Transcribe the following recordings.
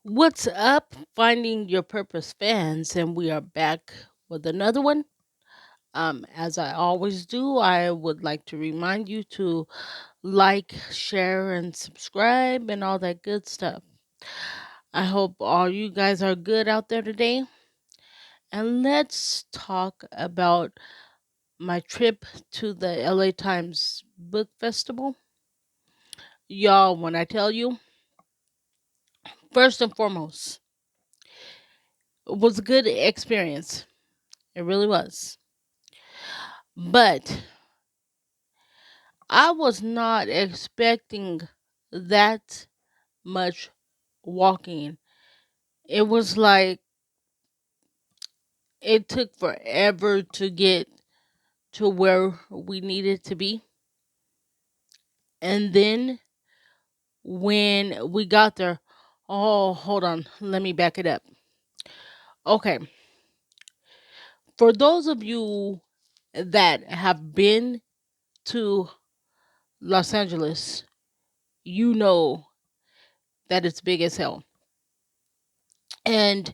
What's up, Finding Your Purpose fans? And we are back with another one. As I always do, I would like to remind you to like, share, and subscribe and all that good stuff. I hope all you guys are good out there today. And let's talk about my trip to the LA Times Book Festival. Y'all, when I tell you, first and foremost, it was a good experience. It really was. But I was not expecting that much walking. It was like it took forever to get to where we needed to be. And then when we got there, oh, hold on, let me back it up. Okay, for those of you that have been to Los Angeles, you know that it's big as hell. And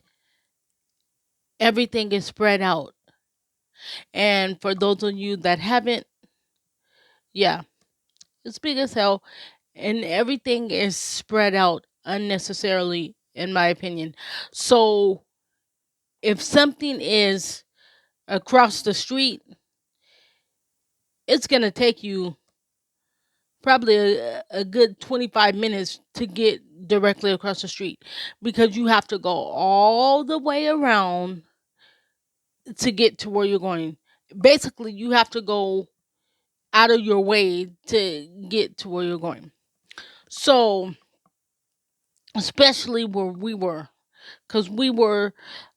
everything is spread out. And for those of you that haven't, yeah, it's big as hell, and everything is spread out unnecessarily, in my opinion. So if something is across the street, it's gonna take you probably a good 25 minutes to get directly across the street because you have to go all the way around to get to where you're going. Basically, you have to go out of your way to get to where you're going. So especially where we were, because we were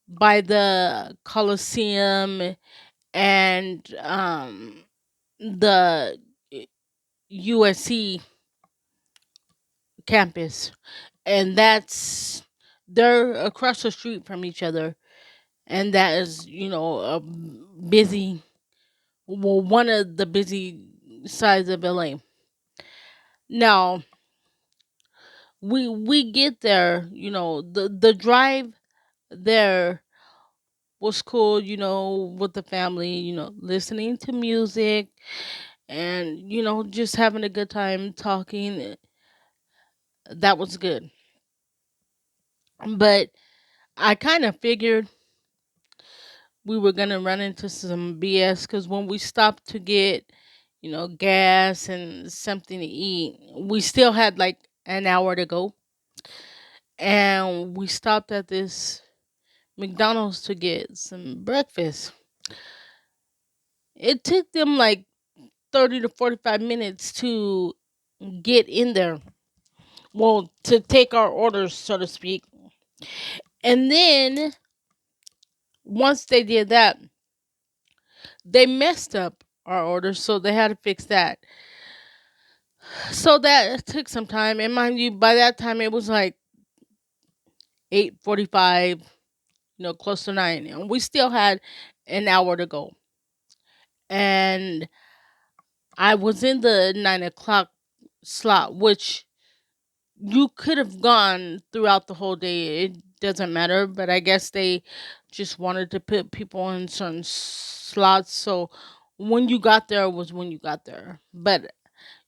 by the Coliseum and the USC campus, and they're across the street from each other, and that is a busy, well, one of the busy sides of LA. Now we get there, the drive there was cool, with the family, listening to music and, just having a good time talking. That was good. But I kind of figured we were going to run into some BS because when we stopped to get, gas and something to eat, we still had like an hour to go. And we stopped at this McDonald's to get some breakfast. It took them like 30 to 45 minutes to get in there. Well, to take our orders, so to speak. And then once they did that, they messed up our orders, so they had to fix that. So that took some time. And mind you, by that time it was like 8:45, close to 9. And we still had an hour to go. And I was in the 9 o'clock slot, which you could have gone throughout the whole day. It doesn't matter, but I guess they just wanted to put people in certain slots. So when you got there was when you got there. But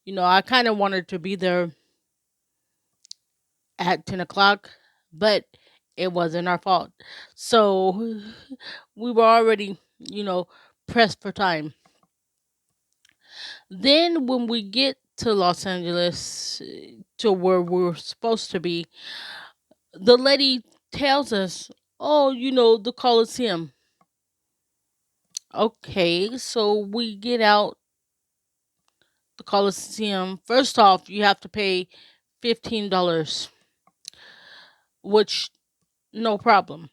I kind of wanted to be there at 10 o'clock, but it wasn't our fault. So we were already, pressed for time. Then when we get to Los Angeles, to where we're supposed to be, the lady tells us, "Oh, the Coliseum." Okay, so we get out the Coliseum. First off, you have to pay $15, which no problem.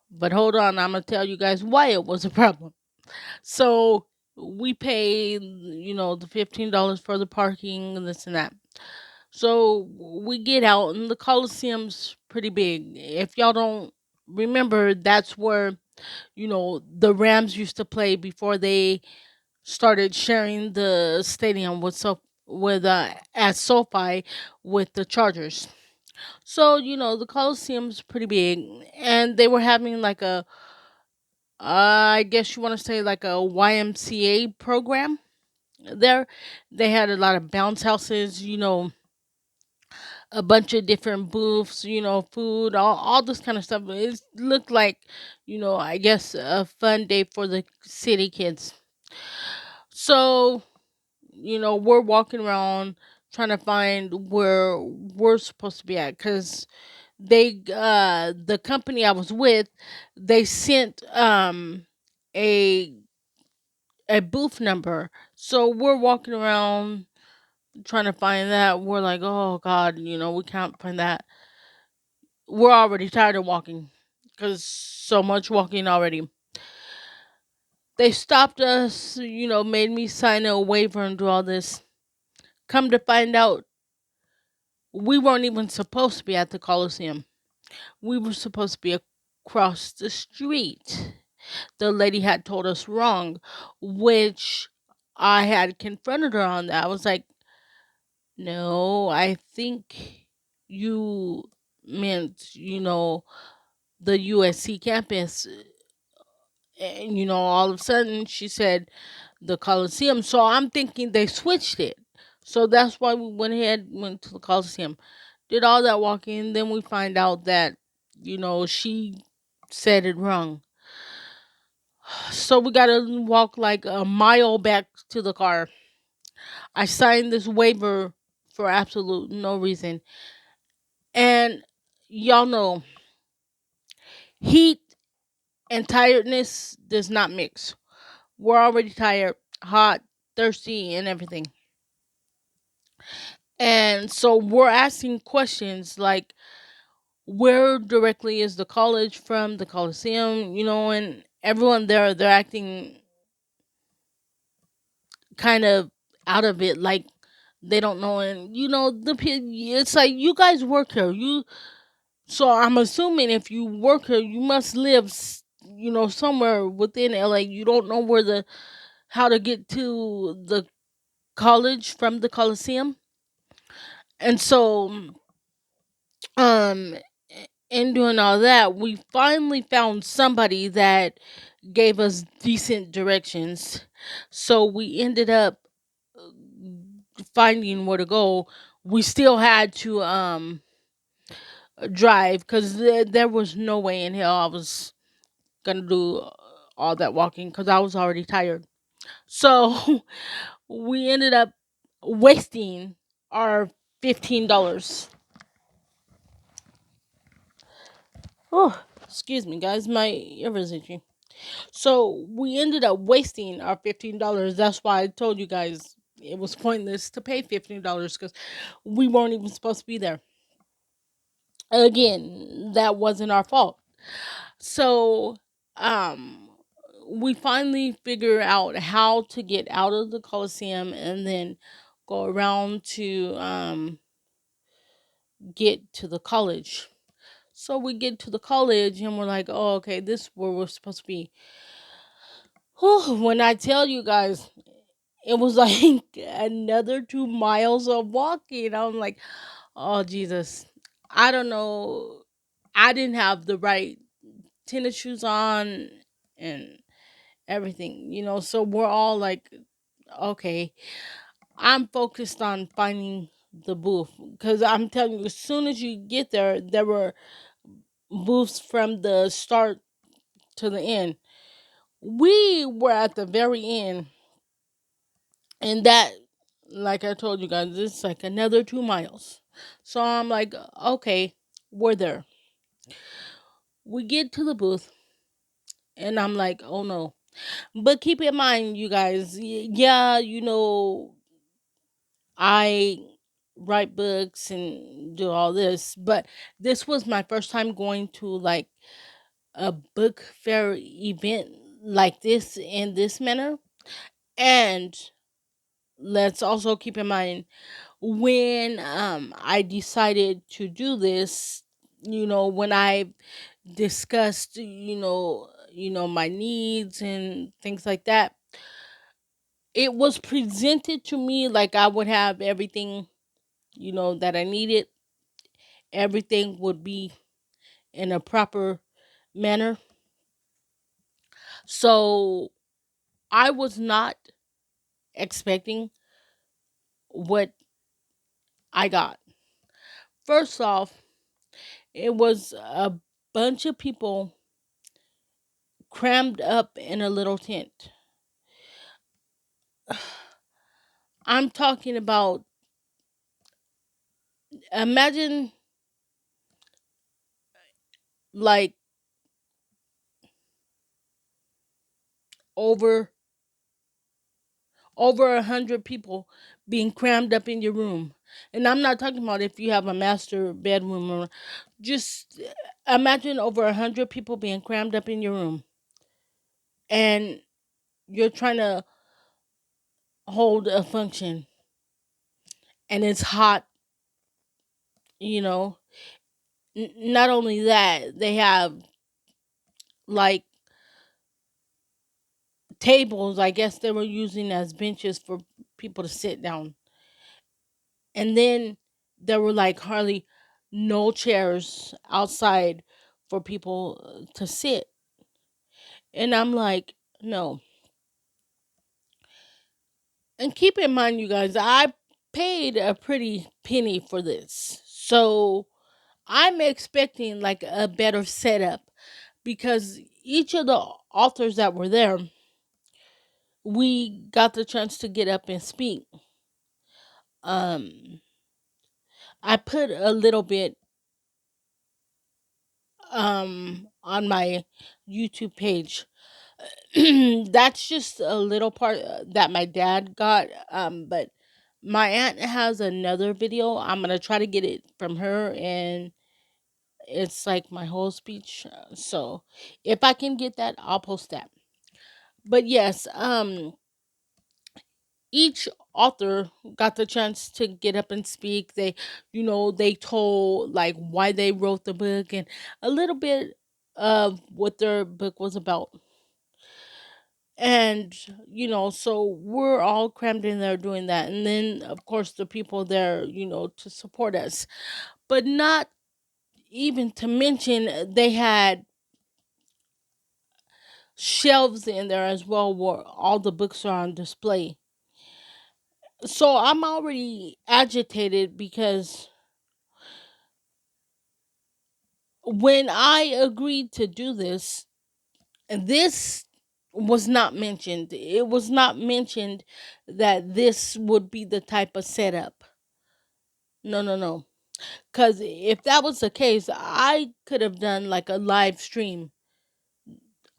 But hold on, I'm gonna tell you guys why it was a problem. So we paid, the $15 for the parking and this and that. So we get out, and the Coliseum's pretty big. If y'all don't remember, that's where the Rams used to play before they started sharing the stadium with at SoFi with the Chargers. So, the Coliseum's pretty big, and they were having like I guess you want to say like a YMCA program there. They had a lot of bounce houses, a bunch of different booths, food, all this kind of stuff. It looked like, I guess a fun day for the city kids. So, we're walking around trying to find where we're supposed to be at because the company I was with, they sent a a booth number. So we're walking around trying to find that. We're like, oh God, we can't find that. We're already tired of walking because so much walking already. They stopped us, made me sign a waiver and do all this. Come to find out, we weren't even supposed to be at the Coliseum. We were supposed to be across the street. The lady had told us wrong, which I had confronted her on that. I was like, no, I think you meant, the USC campus. And, all of a sudden she said the Coliseum. So I'm thinking they switched it. So that's why we went to the Coliseum, did all that walking. Then we find out that, she said it wrong. So we gotta walk like a mile back to the car. I signed this waiver for absolute no reason. And y'all know heat and tiredness does not mix. We're already tired, hot, thirsty, and everything. And so we're asking questions like, where directly is the college from, the Coliseum, and everyone there, they're acting kind of out of it, like they don't know. And, it's like, you guys work here. So I'm assuming if you work here, you must live, somewhere within LA. You don't know how to get to the college from the Coliseum. And so, um, in doing all that, we finally found somebody that gave us decent directions. So we ended up finding where to go. We still had to drive because there was no way in hell I was gonna do all that walking because I was already tired. So we ended up wasting our $15. Oh, excuse me, guys, my ear is itchy. So we ended up wasting our $15. That's why I told you guys it was pointless to pay $15 because we weren't even supposed to be there. Again, that wasn't our fault. So, um, we finally figure out how to get out of the Coliseum and then go around to get to the college. So we get to the college and we're like, oh, okay, this is where we're supposed to be. Whew, when I tell you guys, it was like another 2 miles of walking. I'm like, oh, Jesus. I don't know. I didn't have the right tennis shoes on and everything, so we're all like, okay. I'm focused on finding the booth because I'm telling you, as soon as you get there, there were booths from the start to the end. We were at the very end, and that, like I told you guys, this is like another 2 miles. So I'm like, okay, we're there. We get to the booth, and I'm like, oh no. But keep in mind, you guys, yeah, I write books and do all this, but this was my first time going to like a book fair event like this in this manner. And let's also keep in mind, when I decided to do this, when I discussed, my needs and things like that, it was presented to me like I would have everything, that I needed. everything would be in a proper manner. So I was not expecting what I got. First off, it was a bunch of people crammed up in a little tent. I'm talking about, imagine like over over 100 people being crammed up in your room. And I'm not talking about if you have a master bedroom, or just imagine over 100 people being crammed up in your room, and you're trying to hold a function, and it's hot, you know. Not only that, they have like tables, I guess they were using as benches for people to sit down. And then there were like hardly no chairs outside for people to sit. And I'm like, no. And keep in mind, you guys, I paid a pretty penny for this. So I'm expecting like a better setup, because each of the authors that were there, we got the chance to get up and speak. Um, I put a little bit on my YouTube page. That's just a little part that my dad got, but my aunt has another video. I'm going to try to get it from her, and it's like my whole speech. So if I can get that, I'll post that. But yes, each author got the chance to get up and speak. They, they told like why they wrote the book, and a little bit of what their book was about. And so we're all crammed in there doing that, and then of course the people there, to support us. But not even to mention, they had shelves in there as well where all the books are on display. So I'm already agitated, because when I agreed to do this, this was not mentioned. It was not mentioned that this would be the type of setup. No, no, no. Because if that was the case, I could have done like a live stream.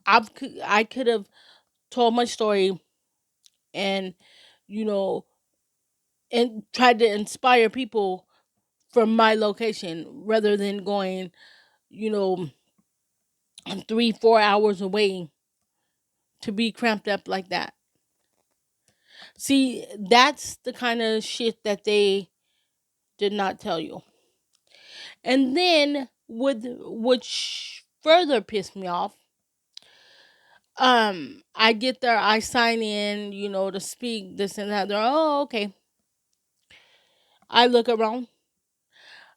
I could have told my story, and you know and tried to inspire people from my location, rather than going, you know 3-4 hours away to be cramped up like that. See, that's the kind of shit that they did not tell you. And then, which further pissed me off, I get there, I sign in, to speak, this and that. They're, oh, okay. I look around.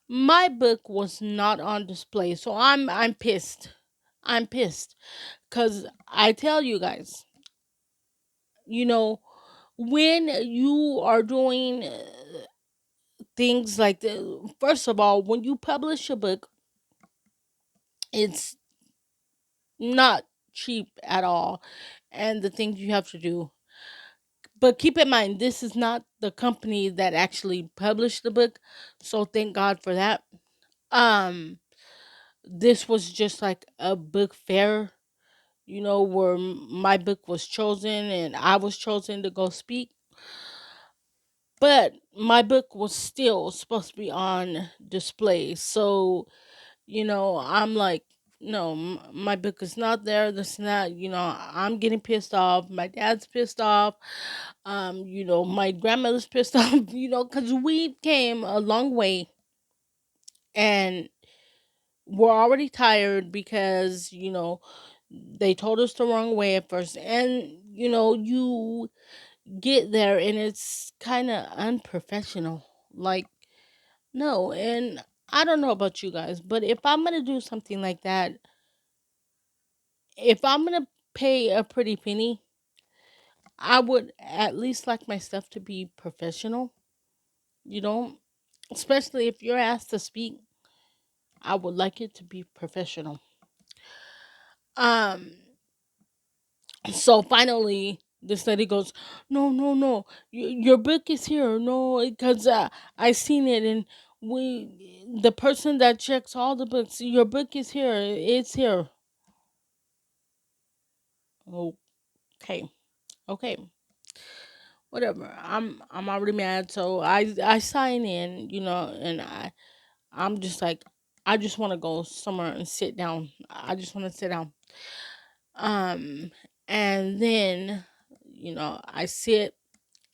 My book was not on display, so I'm pissed. I'm pissed, cuz I tell you guys, you know, when you are doing things like first of all, when you publish a book, it's not cheap at all, and the things you have to do. But keep in mind, this is not the company that actually published the book, so thank God for that. Um, this was just like a book fair, where my book was chosen and I was chosen to go speak. But my book was still supposed to be on display, so I'm like, no, my book is not there. This and that. I'm getting pissed off. My dad's pissed off. My grandmother's pissed off. Because we came a long way, and we're already tired, because they told us the wrong way at first, and you get there and it's kind of unprofessional. Like, no, and I don't know about you guys, but if I'm gonna do something like that, if I'm gonna pay a pretty penny, I would at least like my stuff to be professional. You know, especially if you're asked to speak, I would like it to be professional. Um, so finally, this lady goes, "No, no, no, your book is here. No, because I seen it, and the person that checks all the books, your book is here. It's here." Okay, okay, whatever. I'm already mad, so I sign in, and I'm just like, I just want to go somewhere and sit down. I just want to sit down. Um, and then, I sit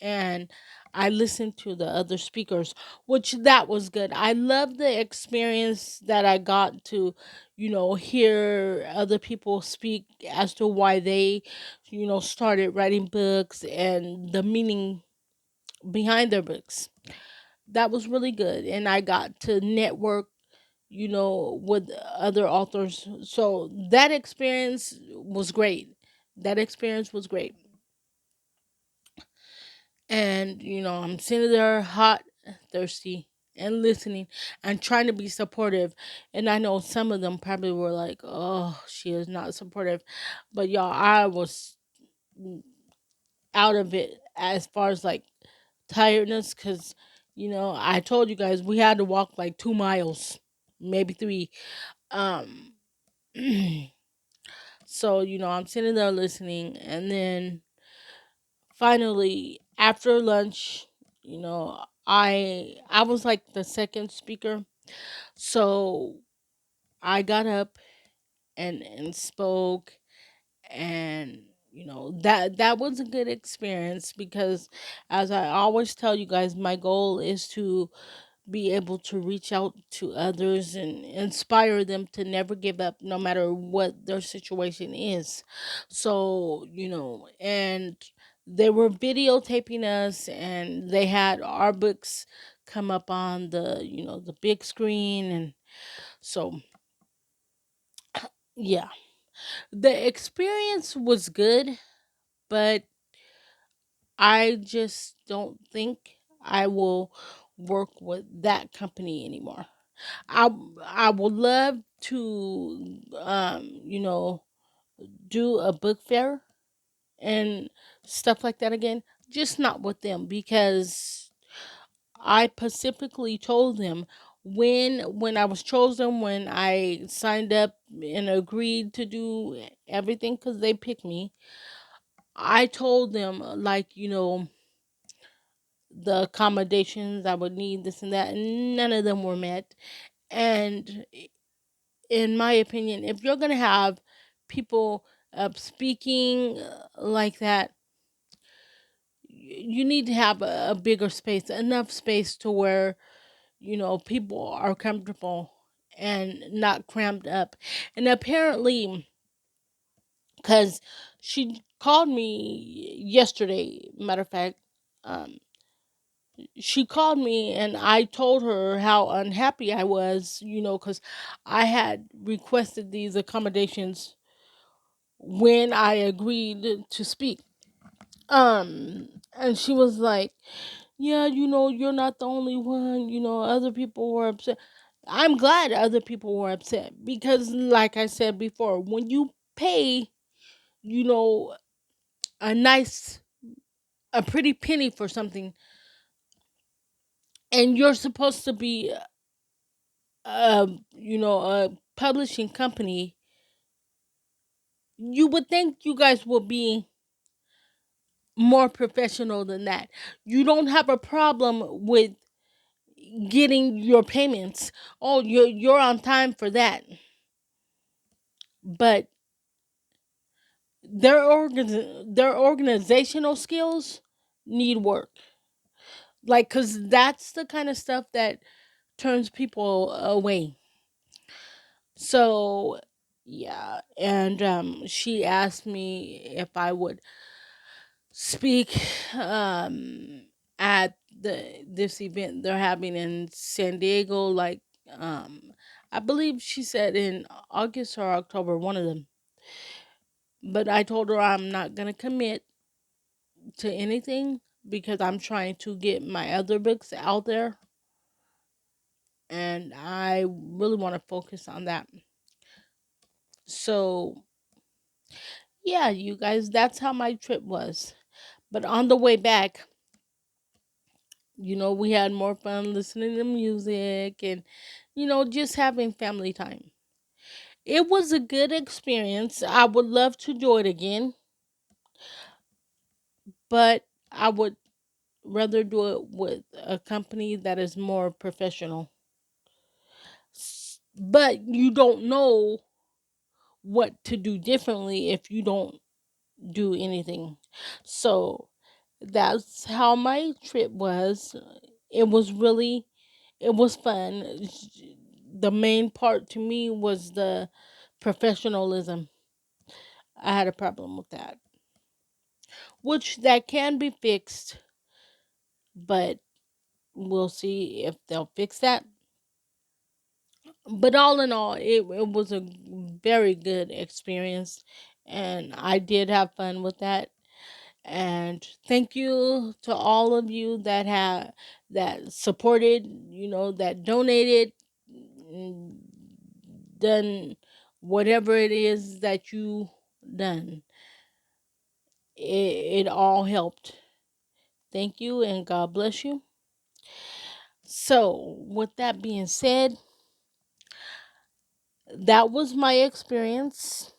and I listened to the other speakers, which that was good. I love the experience that I got to, hear other people speak as to why they, started writing books and the meaning behind their books. That was really good. And I got to network, with other authors. So that experience was great. That experience was great. And I'm sitting there hot, thirsty, and listening and trying to be supportive. And I know some of them probably were like, "Oh, she is not supportive," but y'all, I was out of it as far as like tiredness, because I told you guys we had to walk like 2 miles, maybe three. um so I'm sitting there listening, and then finally after lunch, I was like the second speaker, so I got up and spoke. And that was a good experience, because as I always tell you guys, my goal is to be able to reach out to others and inspire them to never give up no matter what their situation is. So, and they were videotaping us, and they had our books come up on the big screen. And so, yeah, the experience was good, but I just don't think I will work with that company anymore. I I would love to do a book fair and stuff like that again, just not with them, because I specifically told them when I was chosen, when I signed up and agreed to do everything, cuz they picked me. I told them, like, the accommodations I would need, this and that, and none of them were met. And in my opinion, if you're gonna have people speaking like that, you need to have a bigger space, enough space to where people are comfortable and not cramped up. And apparently, because she called me yesterday, matter of fact, um, she called me and I told her how unhappy I was, because I had requested these accommodations when I agreed to speak. And she was like, "Yeah, you're not the only one. Other people were upset." I'm glad other people were upset, because, like I said before, when you pay, you know, a nice, a pretty penny for something, and you're supposed to be, a publishing company, you would think you guys would be more professional than that. You don't have a problem with getting your payments. Oh, you're on time for that. But their organizational skills need work. Like, cuz that's the kind of stuff that turns people away. So, yeah, and she asked me if I would speak at this event they're having in San Diego, like Um, I believe she said in August or October, one of them. But I told her I'm not gonna commit to anything because I'm trying to get my other books out there, and I really want to focus on that. So, yeah, you guys, that's how my trip was. But on the way back, we had more fun listening to music and, just having family time. It was a good experience. I would love to do it again, but I would rather do it with a company that is more professional. But you don't know what to do differently if you don't do anything. So that's how my trip was. It was really it was fun. The main part to me was the professionalism. I had a problem with that, which that can be fixed, but we'll see if they'll fix that. But all in all, it was a very good experience, and I did have fun with that. And thank you to all of you that supported, that donated, mm, done whatever it is that you done. It all helped. Thank you and God bless you. So, with that being said, that was my experience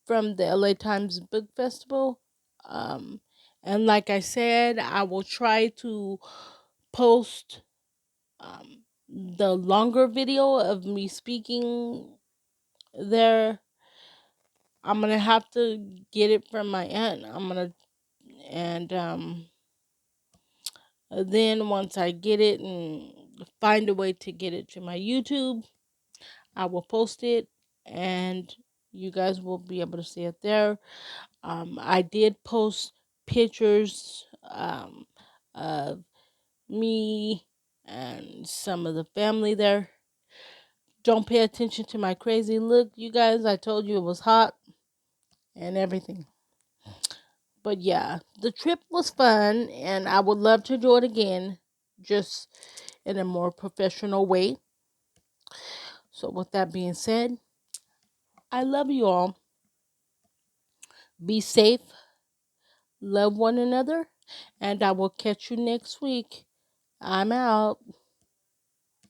from the LA Times Book Festival. Um, and like I said, I will try to post the longer video of me speaking there. I'm gonna have to get it from my aunt. And then once I get it and find a way to get it to my YouTube, I will post it, and you guys will be able to see it there. I did post pictures of me and some of the family there. Don't pay attention to my crazy look, you guys. I told you it was hot and everything. But yeah, the trip was fun, and I would love to do it again, just in a more professional way. So, with that being said, I love you all. Be safe, love one another, and I will catch you next week. I'm out.